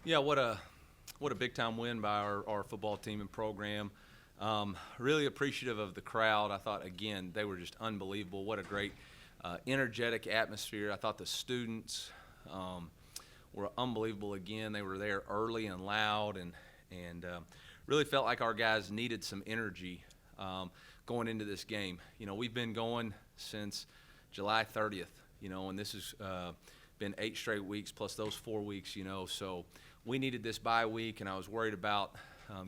Yeah, what a big time win by our football team and program. Really appreciative of the crowd. I thought again they were just unbelievable. What a great, energetic atmosphere. I thought the students were unbelievable again. They were there early and loud, and really felt like our guys needed some energy going into this game. We've been going since July 30th. And this has been 8 straight weeks plus those 4 weeks. So we needed this bye week, and I was worried about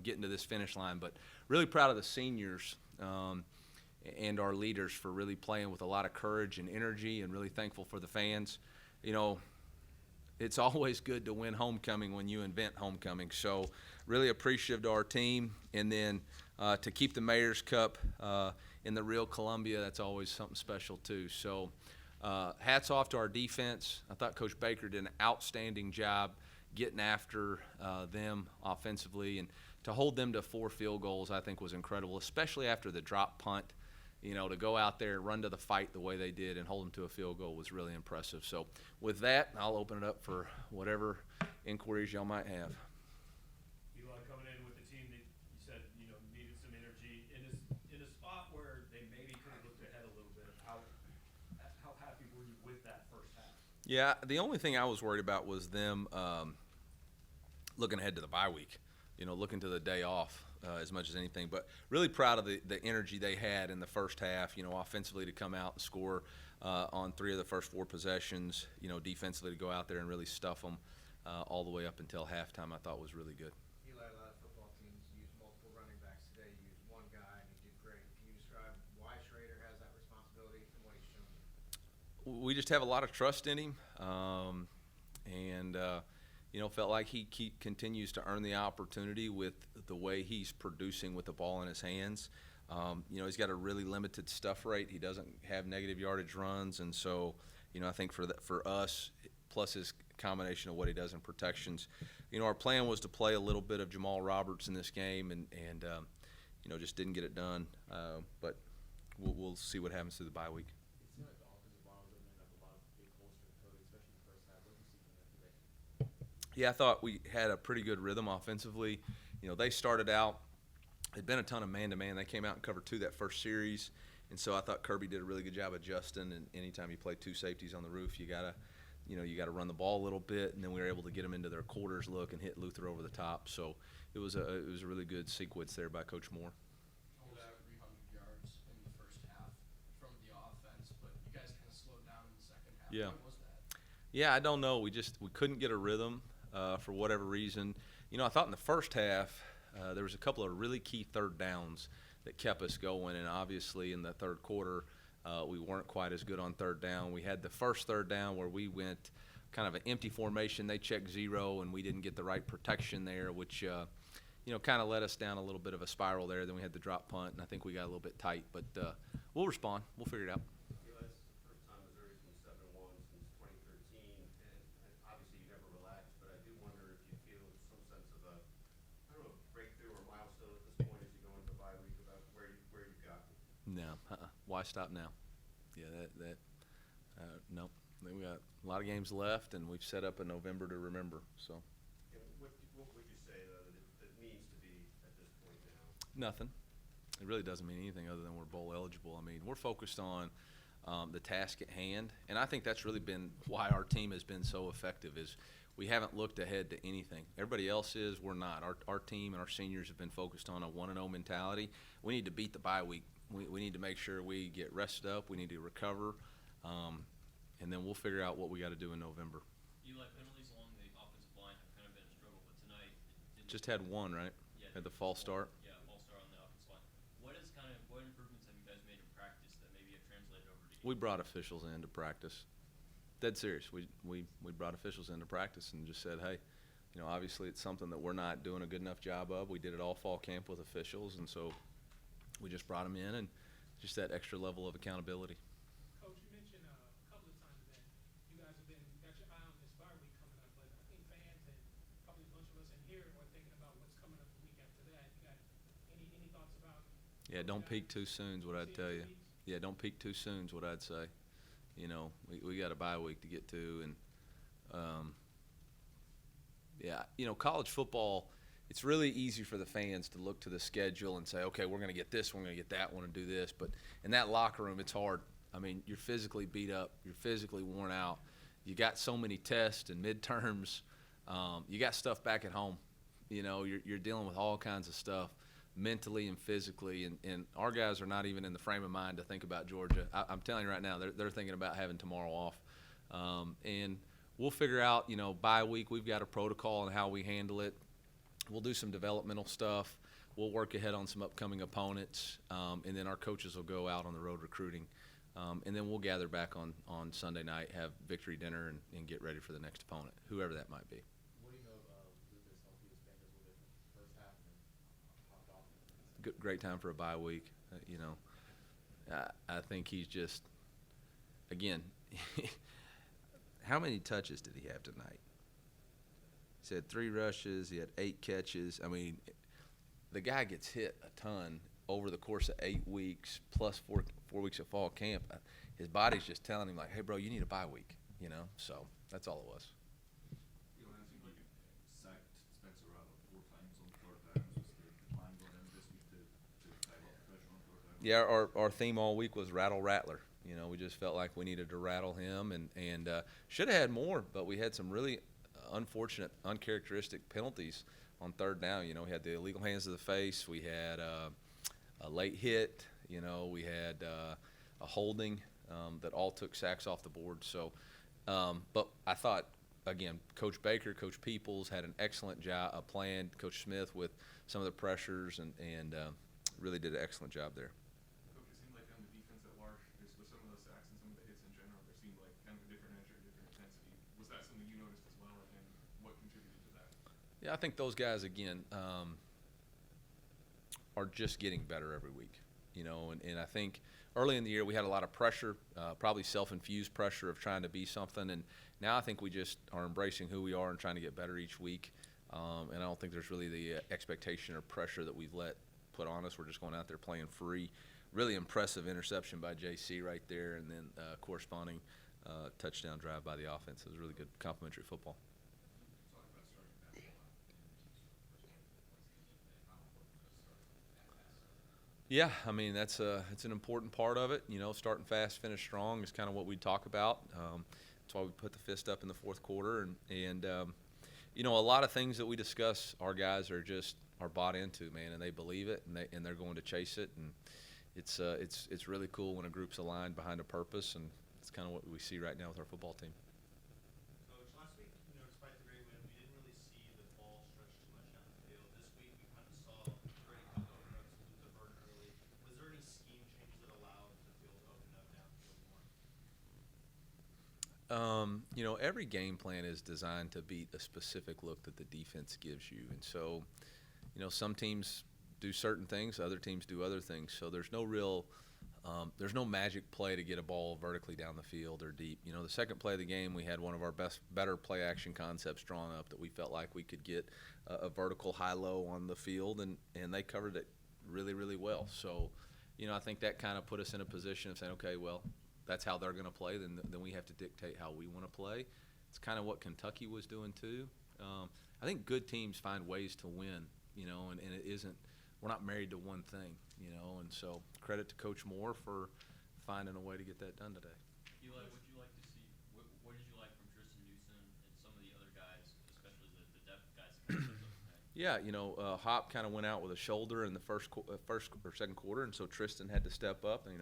getting to this finish line. But really proud of the seniors and our leaders for really playing with a lot of courage and energy, and really thankful for the fans. It's always good to win homecoming when you invent homecoming. So really appreciative to our team, and then to keep the Mayor's Cup in the real Columbia, that's always something special too. So hats off to our defense. I thought Coach Baker did an outstanding job getting after them offensively, and to hold them to 4 field goals I think was incredible, especially after the drop punt. To go out there and run to the fight the way they did and hold them to a field goal was really impressive. So with that, I'll open it up for whatever inquiries y'all might have. Eli, coming in with a team that you said needed some energy in a spot where they maybe could have looked ahead a little bit. How happy were you with that first half? Yeah, the only thing I was worried about was them looking ahead to the bye week, looking to the day off as much as anything. But really proud of the energy they had in the first half, offensively to come out and score on 3 of the first 4 possessions, defensively to go out there and really stuff them all the way up until halftime, I thought was really good. Eli, a lot of football teams use multiple running backs. Today you used one guy and he did great. Can you describe why Schrader has that responsibility and what he's shown you? We just have a lot of trust in him, and felt like he continues to earn the opportunity with the way he's producing with the ball in his hands. He's got a really limited stuff rate. He doesn't have negative yardage runs, and so I think for us, plus his combination of what he does in protections, our plan was to play a little bit of Jamal Roberts in this game, and just didn't get it done. But we'll see what happens through the bye week. Yeah, I thought we had a pretty good rhythm offensively. They started out, it'd been a ton of man-to-man. They came out and covered 2 that first series, and so I thought Kirby did a really good job adjusting. And anytime you play 2 safeties on the roof, you gotta run the ball a little bit, and then we were able to get them into their quarters look and hit Luther over the top. So it was a really good sequence there by Coach Moore. Hold out 300 yards in the first half from the offense, but you guys kind of slowed down in the second half. Yeah. What was that? Yeah, I don't know. We couldn't get a rhythm for whatever reason. I thought in the first half there was a couple of really key third downs that kept us going, and obviously in the third quarter we weren't quite as good on third down. We had the first third down where we went kind of an empty formation. They checked 0, and we didn't get the right protection there, which kind of led us down a little bit of a spiral there. Then we had the drop punt, and I think we got a little bit tight. But we'll respond. We'll figure it out. Eli, this is the first time Missouri's been 7-1 since 2013, and obviously you never relaxed, but I do wonder if you feel some sense of a, I don't know, breakthrough or milestone at this point as you go into the bye week about where you've gotten. No, why stop now? Yeah, no. We got a lot of games left, and we've set up a November to remember. So And what would you say, though, that it means to be at this point now? nothing. It really doesn't mean anything other than we're bowl eligible. I mean, we're focused on the task at hand, and I think that's really been why our team has been so effective. Is we haven't looked ahead to anything. Everybody else is. We're not. Our team and our seniors have been focused on a 1-0 mentality. We need to beat the bye week. We need to make sure we get rested up. We need to recover, and then we'll figure out what we got to do in November. Eli, penalties along the offensive line have kind of been a struggle, but tonight it Just had one, right? Yeah, Had the false start. Yeah, false start on the offensive line. What improvements have you guys made in practice that maybe have translated over to We brought officials into practice. Dead serious. We brought officials into practice and just said, hey, obviously it's something that we're not doing a good enough job of. We did it all fall camp with officials, and so we just brought them in, and just that extra level of accountability. Coach, you mentioned a couple of times that you guys have got your eye on this bye week coming up, but I think fans and probably a bunch of us in here are thinking about what's coming up the week after that. You got any thoughts about? Yeah, don't peak too soon is what I'd tell you. Yeah, don't peak too soon is what I'd say. We got a bye week to get to, and Yeah, college football, it's really easy for the fans to look to the schedule and say, okay, we're going to get this, we're going to get that, we're going to do this. But in that locker room, it's hard. I mean, you're physically beat up, you're physically worn out. You got so many tests and midterms. You got stuff back at home. You're dealing with all kinds of stuff mentally and physically, and our guys are not even in the frame of mind to think about Georgia. I'm telling you right now, they're thinking about having tomorrow off. And we'll figure out, bye week, we've got a protocol on how we handle it. We'll do some developmental stuff. We'll work ahead on some upcoming opponents, and then our coaches will go out on the road recruiting. And then we'll gather back on Sunday night, have victory dinner, and get ready for the next opponent, whoever that might be. What do you know of Lucas? Hope he was banged up a little bit first half and then hopped off? Great time for a bye week. I think he's just, again, how many touches did he have tonight? He had 3 rushes. He had 8 catches. I mean, the guy gets hit a ton over the course of 8 weeks plus 4 weeks of fall camp. His body's just telling him, like, hey, bro, you need a bye week, So that's all it was. It seemed like it sacked Spencer Rattler 4 times on 3rd downs. Was the plan going in this week to dial up the pressure on 3rd downs? Yeah, our theme all week was rattle Rattler. We just felt like we needed to rattle him, and should have had more, but we had some really unfortunate, uncharacteristic penalties on 3rd down. We had the illegal hands to the face. We had a late hit. We had a holding that all took sacks off the board. So, but I thought, again, Coach Baker, Coach Peoples had an excellent job, plan. Coach Smith with some of the pressures and really did an excellent job there. Coach, it seemed like on the defense at Warsh, just with some of those sacks and some of the hits in general, there seemed like kind of a different edge or a different intensity. Was that something you noticed as well, and what contributed to that? Yeah, I think those guys, again, are just getting better every week. And I think early in the year we had a lot of pressure, probably self-infused pressure of trying to be something, and now I think we just are embracing who we are and trying to get better each week. And I don't think there's really the expectation or pressure that we've let put on us. We're just going out there playing free. Really impressive interception by JC right there, and then corresponding touchdown drive by the offense. It was really good complimentary football. Talk about starting basketball and how important it is to start that fast. Yeah, I mean it's an important part of it. Starting fast, finish strong is kind of what we talk about. That's why we put the fist up in the 4th quarter, and a lot of things that we discuss, our guys are bought into, man, and they believe it, and they're going to chase it, and it's really cool when a group's aligned behind a purpose, and it's kind of what we see right now with our football team. Coach, last week, despite the great win, we didn't really see the ball stretch too much down the field. This week, we kind of saw Brady come to open up some the burn early. Was there any scheme changes that allowed the field to open up downfield more? Every game plan is designed to beat a specific look that the defense gives you, and so, some teams do certain things, other teams do other things. So there's no real, there's no magic play to get a ball vertically down the field or deep. The second play of the game, we had one of our better play action concepts drawn up that we felt like we could get a vertical high-low on the field, and they covered it really, really well. So, I think that kind of put us in a position of saying, okay, well, that's how they're going to play. Then we have to dictate how we want to play. It's kind of what Kentucky was doing too. I think good teams find ways to win, and it isn't. We're not married to one thing, and so credit to Coach Moore for finding a way to get that done today. Eli, what did you like to see? What did you like from Tristan Newsom and some of the other guys, especially the depth guys that kind of stepped up tonight? Yeah, Hop kind of went out with a shoulder in the first or second quarter, and so Tristan had to step up. And,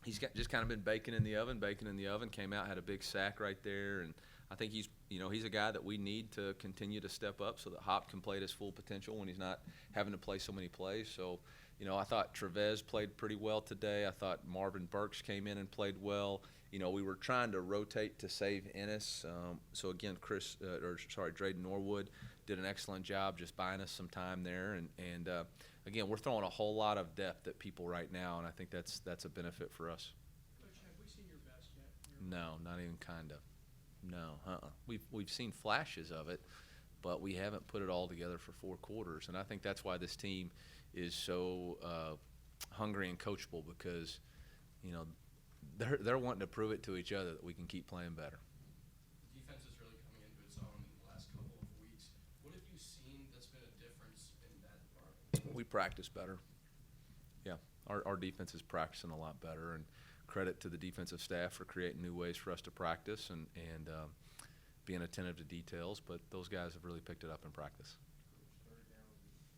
he's just kind of been baking in the oven. Came out, had a big sack right there, and I think he's a guy that we need to continue to step up so that Hop can play at his full potential when he's not having to play so many plays. So, I thought Trevez played pretty well today. I thought Marvin Burks came in and played well. We were trying to rotate to save Ennis. So again, Drayden Norwood did an excellent job just buying us some time there. And again, we're throwing a whole lot of depth at people right now, and I think that's a benefit for us. Coach, have we seen your best yet? No, not even kind of. No, We've seen flashes of it, but we haven't put it all together for 4 quarters. And I think that's why this team is so hungry and coachable, because, they're wanting to prove it to each other that we can keep playing better. The defense is really coming into its own in the last couple practice better. Yeah, our defense is practicing a lot better, and credit to the defensive staff for creating new ways for us to practice and being attentive to details. But those guys have really picked it up in practice. Third down,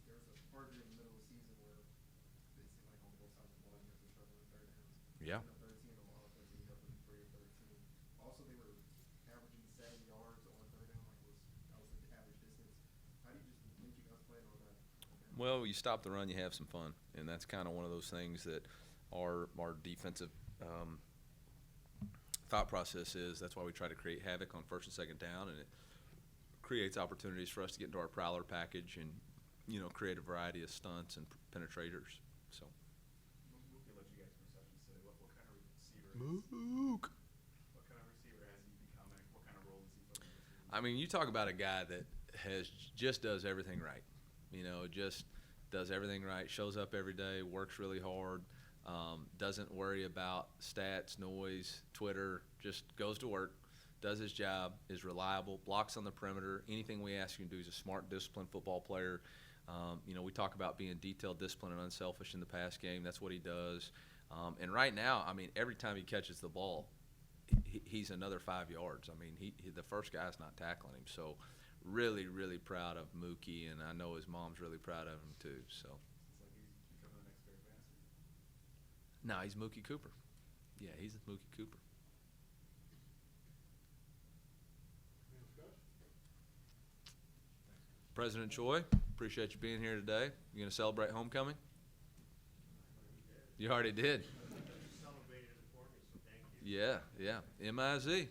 there was a part in the middle of the season where it seemed like on both sides of the ball, you guys were struggling with third downs. Yeah. You know, 13 on offense, and you got them for your 13. Also, they were averaging 7 yards on third down, that was the average distance. How do you just make you guys playing on that? Well, you stop the run, you have some fun, and that's kind of one of those things that our defensive thought process is. That's why we try to create havoc on first and second down, and it creates opportunities for us to get into our prowler package and, create a variety of stunts and penetrators. So. Mookie let you guys receptions today. What kind of receiver? Mook. What kind of receiver has he become, and what kind of role does he play? I mean, you talk about a guy that just does everything right. Just does everything right, shows up every day, works really hard, doesn't worry about stats, noise, Twitter, just goes to work, does his job, is reliable, blocks on the perimeter. Anything we ask him to do, he's a smart, disciplined football player. We talk about being detailed, disciplined, and unselfish in the pass game. That's what he does. And right now, I mean, every time he catches the ball, he's another 5 yards. I mean, he the first guy's not tackling him. So really, really proud of Mookie, and I know his mom's really proud of him too. So. It's like he's becoming the next Barry Bonds. No, he's Mookie Cooper. Yeah, he's Mookie Cooper. President Choi, appreciate you being here today. You going to celebrate homecoming? You already did. Celebrated it for me, so thank you. Yeah. M-I-Z.